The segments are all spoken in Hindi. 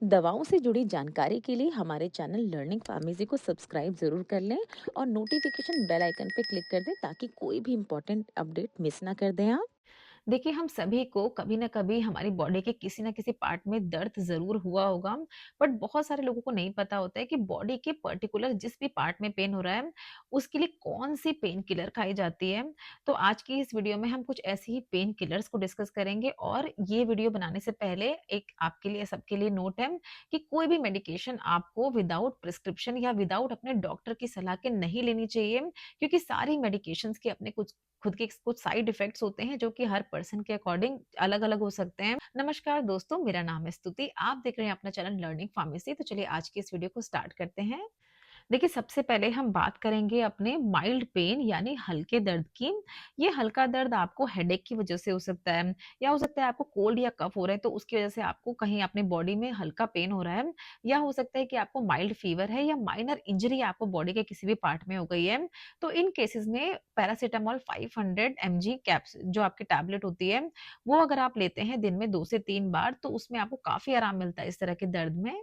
दवाओं से जुड़ी जानकारी के लिए हमारे चैनल लर्निंग फार्मेसी को सब्सक्राइब जरूर कर लें और नोटिफिकेशन बेल आइकन पे क्लिक कर दें ताकि कोई भी इम्पोर्टेंट अपडेट मिस ना कर दें आप। देखिए, हम सभी को कभी न कभी हमारी बॉडी के किसी न किसी पार्ट में दर्द ज़रूर हुआ होगा, बट बहुत सारे लोगों को नहीं पता होता है कि बॉडी के पर्टिकुलर जिस भी पार्ट में पेन हो रहा है, उसके लिए कौन-सी पेन किलर खाई जाती है। तो आज की इस वीडियो में हम कुछ ऐसी ही पेन किलर्स को डिस्कस करेंगे और ये वीडियो बनाने से पहले एक आपके लिए सबके लिए नोट है कि कोई भी मेडिकेशन आपको विदाउट प्रिस्क्रिप्शन या विदाउट अपने डॉक्टर की सलाह के नहीं लेनी चाहिए, क्योंकि सारी मेडिकेशंस के अपने कुछ खुद के कुछ साइड इफेक्ट्स होते हैं जो कि हर पर्सन के अकॉर्डिंग अलग-अलग हो सकते हैं। नमस्कार दोस्तों, मेरा नाम है स्तुति। आप देख रहे हैं अपना चैनल लर्निंग फार्मेसी। तो चलिए आज की इस वीडियो को स्टार्ट करते हैं। देखिए, सबसे पहले हम बात करेंगे अपने माइल्ड पेन यानी हल्के दर्द की। ये हल्का दर्द आपको हेडेक की वजह से हो सकता है या हो सकता है आपको कोल्ड या कफ हो रहा है तो उसकी वजह से आपको कहीं अपनी बॉडी में हल्का पेन हो रहा है, या हो सकता है कि आपको माइल्ड फीवर है या माइनर इंजरी आपको बॉडी के किसी भी पार्ट में हो गई है। तो इन केसेस में पैरासिटामॉल 500 mg कैप्स जो आपकी टैबलेट होती है, वो अगर आप लेते हैं दिन में 2 से 3 बार तो उसमें आपको काफ़ी आराम मिलता है इस तरह के दर्द में।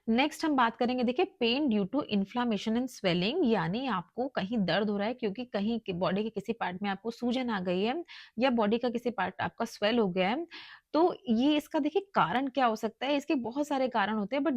नेक्स्ट हम बात करेंगे, देखिए, pain due to inflammation and swelling, यानी आपको कहीं दर्द हो रहा है क्योंकि कहीं बॉडी के किसी पार्ट में आपको सूजन आ गई है या बॉडी का किसी पार्ट आपका स्वेल हो गया है। तो ये इसका देखिए कारण क्या हो सकता है, इसके बहुत सारे कारण होते हैं, बट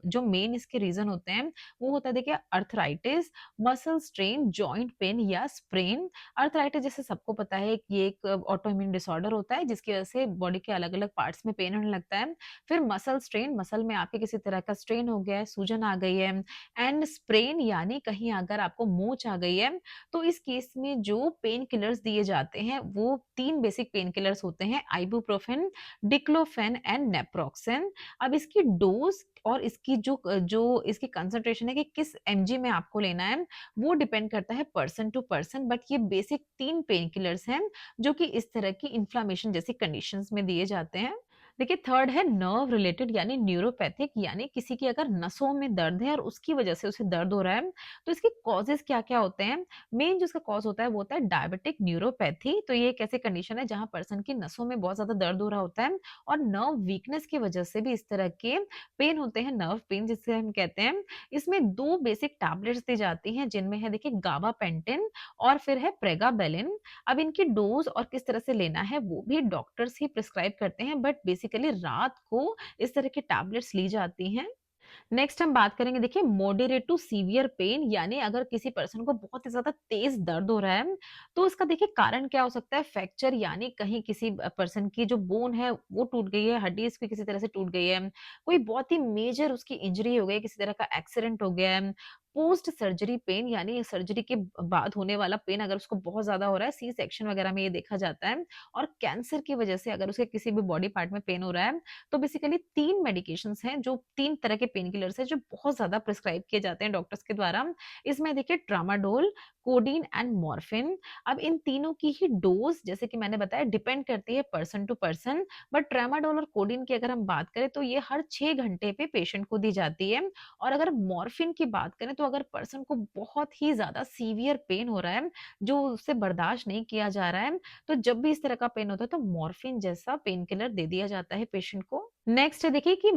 जो मेन इसके रीजन होते हैं वो होता है, देखिए, arthritis, muscle strain, joint pain या स्प्रेन। अर्थराइटिस जैसे सबको पता है कि ये एक ऑटो इम्यून डिसऑर्डर होता है जिसकी वजह से बॉडी के अलग अलग पार्ट्स में पेन होने लगता है। फिर मसल स्ट्रेन, मसल में आपके किसी तरह का स्ट्रेन हो गया है, सूजन आ गई है। एंड स्प्रेन यानी कहीं अगर आपको मोच आ गई है, तो इस केस में जो पेन किलर्स दिए जाते हैं वो 3 बेसिक पेन किलर्स होते हैं, आइबुप्रोफेन, डिक्लोफेन एंड नेप्रोक्सेन। अब इसकी डोज़ और इसकी जो इसकी कंसंट्रेशन है कि किस एमजी में आपको लेना है, वो डिपेंड करता है पर्सन टू पर्सन, बट ये बेसिक 3 पेन किलर्स हैं, जो कि इस तरह की इन्फ्लेमेशन जैसी कंडीशंस में दिए जाते हैं। देखिए, थर्ड है नर्व रिलेटेड यानी न्यूरोपैथिक, यानी किसी की अगर नसों में दर्द है और उसकी वजह से उसे दर्द हो रहा है, तो इसके कॉजेस क्या-क्या होते हैं? मेन जो इसका कॉज होता है वो होता है डायबिटिक न्यूरोपैथी। तो ये एक ऐसी कंडीशन है जहाँ पर्सन की नसों में बहुत ज़्यादा दर्द हो रहा होता है और नर्व वीकनेस की वजह से भी इस तरह के पेन होते हैं, नर्व पेन जिसे हम कहते हैं। इसमें 2 बेसिक टैबलेट्स दी जाती हैं जिनमें है, देखिए, गाबापेंटिन और फिर है प्रेगाबेलिन। अब इनकी डोज़ और किस तरह से लेना है वो भी डॉक्टर्स ही प्रिस्क्राइब करते हैं, बट बेसिकली रात को इस तरह की टैबलेट्स ली जाती हैं। नेक्स्ट हम बात करेंगे, देखिए, मॉडरेट टू सीवियर पेन, यानी अगर किसी पर्सन को बहुत ही ज़्यादा तेज़ दर्द हो रहा है, तो इसका देखिए कारण क्या हो सकता है? फ्रैक्चर, यानी कहीं किसी पर्सन की जो बोन है वो टूट गई है, हड्डी इसकी किसी तरह से टूट गई है, कोई बहुत ही मेजर उसकी इंजरी हो गई है, किसी तरह का एक्सीडेंट हो गया है। पोस्ट सर्जरी पेन, यानी सर्जरी के बाद होने वाला पेन अगर उसको बहुत ज़्यादा हो रहा है, सी सेक्शन वगैरह में ये देखा जाता है। और कैंसर की वजह से अगर उसके किसी भी बॉडी पार्ट में पेन हो रहा है, तो बेसिकली 3 मेडिकेशंस हैं, जो 3 तरह के पेन किलर्स हैं, जो बहुत ज़्यादा प्रिस्क्राइब किए जाते हैं डॉक्टर्स के द्वारा। इसमें देखिए ट्रामाडोल, कोडीन एंड मॉर्फिन। अब इन तीनों की ही डोज़, जैसे कि मैंने बताया, डिपेंड करती है person to person, but tramadol और कोडीन की अगर हम बात करें तो ये हर 6 घंटे पे पेशेंट को दी जाती है। और अगर मॉर्फिन की बात करें तो अगर पर्सन को बहुत ही ज़्यादा सीवियर पेन हो रहा है, जो उससे बर्दाश्त नहीं किया जा रहा है, तो जब भी इस तरह का पेन होता है तो मॉर्फिन जैसा पेन किलर दे दिया जाता है पेशेंट को। नेक्स्ट है, देखिए, कि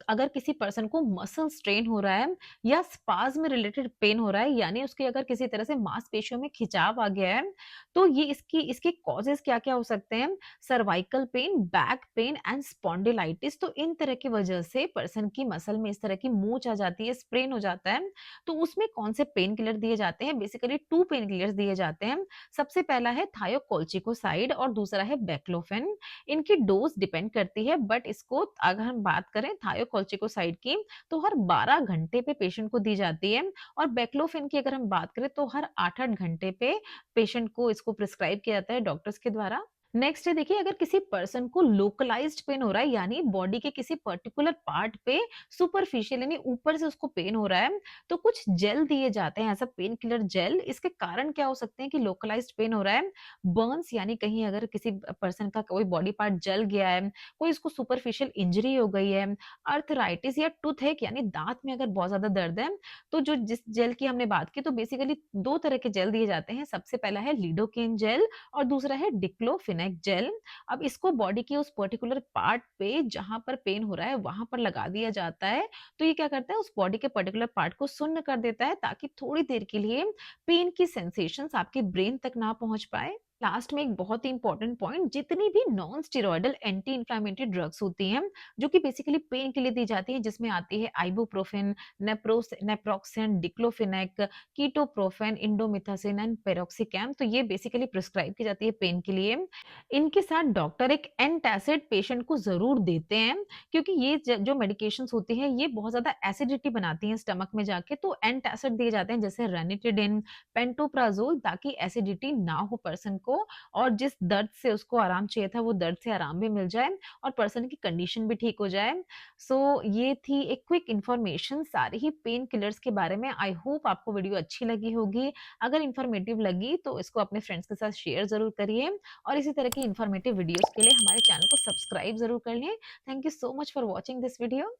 अगर किसी पर्सन को मसल स्ट्रेन हो रहा है या स्पाज़्म रिलेटेड पेन हो रहा है, यानी उसकी अगर किसी तरह से मांसपेशियों में खिंचाव आ गया है, तो ये इसके कॉजेज़ क्या-क्या हो सकते हैं? Cervical pain, back pain and spondylitis. तो इन तरह की वजह से पर्सन की मसल में इस तरह की मोच आ जाती है, स्प्रेन हो जाता है, तो उसमें कौन से पेन किलर दिए जाते हैं? बेसिकली 2 पेन किलर्स दिए जाते हैं। सबसे पहला है थायोकोल्चिकोसाइड और दूसरा है बेक्लोफेन। इनकी डोज़ डिपेंड करती है, बट इसको अगर हम बात करें थायोकोल्चिकोसाइड की, तो हर 12 घंटे पे पेशेंट को दी जाती है, और बेक्लोफेन की अगर हम बात करें तो हर 8-8 घंटे पे पेशेंट को इसको प्रिस्क्राइब किया जाता है डॉक्टर्स के द्वारा। नेक्स्ट है, देखिए, अगर किसी पर्सन को लोकलाइज्ड पेन हो रहा है, यानी बॉडी के किसी पर्टिकुलर पार्ट पे सुपरफिशियल यानी ऊपर से उसको पेन हो रहा है, तो कुछ जेल दिए जाते हैं, ऐसा पेन किलर जेल। इसके कारण क्या हो सकते हैं कि लोकलाइज्ड पेन हो रहा है? बर्न्स, यानी कहीं अगर किसी पर्सन का कोई बॉडी पार्ट जल गया है, कोई इसको सुपरफिशियल इंजरी हो गई है, अर्थराइटिस या टूथएक यानी दाँत में अगर बहुत ज़्यादा दर्द है, तो जो जिस जेल की हमने बात की, तो बेसिकली 2 तरह के जेल दिए जाते हैं। सबसे पहला है लिडोकेन जेल और दूसरा है डिक्लोफेनेक डिक्लोफेनेक जेल। अब इसको बॉडी के उस पर्टिकुलर पार्ट पे जहाँ पर पेन हो रहा है, वहाँ पर लगा दिया जाता है। तो ये क्या करता है, उस बॉडी के पर्टिकुलर पार्ट को सुन्न कर देता है, ताकि थोड़ी देर के लिए पेन की सेंसेशंस आपके ब्रेन तक ना पहुँच पाए। लास्ट में एक बहुत ही इंपॉर्टेंट पॉइंट, जितनी भी non steroidal anti inflammatory drugs होती हैं, जो कि बेसिकली पेन के लिए दी जाती है, जिसमें आती है ibuprofen, naproxen, diclofenac, ketoprofen, indomethacin and piroxicam, तो ये बेसिकली प्रिस्क्राइब की जाती है पेन के लिए। इनके साथ डॉक्टर एक एंटासिड पेशेंट को ज़रूर देते हैं, क्योंकि ये जो मेडिकेशंस होती हैं, ये बहुत ज़्यादा एसिडिटी बनाती हैं स्टमक में जाके, तो एंटासिड दिए जाते हैं, जैसे रेनिटिडिन, पेंटोप्राज़ोल, ताकि एसिडिटी ना हो पर्सन को, और जिस दर्द से उसको आराम चाहिए था, वो दर्द से आराम भी मिल जाए और पर्सन की कंडीशन भी ठीक हो जाए। सो ये थी एक क्विक इन्फॉर्मेशन सारे ही पेन किलर्स के बारे में। आई होप आपको वीडियो अच्छी लगी होगी। अगर इन्फॉर्मेटिव लगी तो इसको अपने फ्रेंड्स के साथ शेयर ज़रूर करिए, और इसी तरह की इन्फॉर्मेटिव वीडियोज़ के लिए हमारे चैनल को सब्सक्राइब ज़रूर कर लें। Thank you so much for watching this video.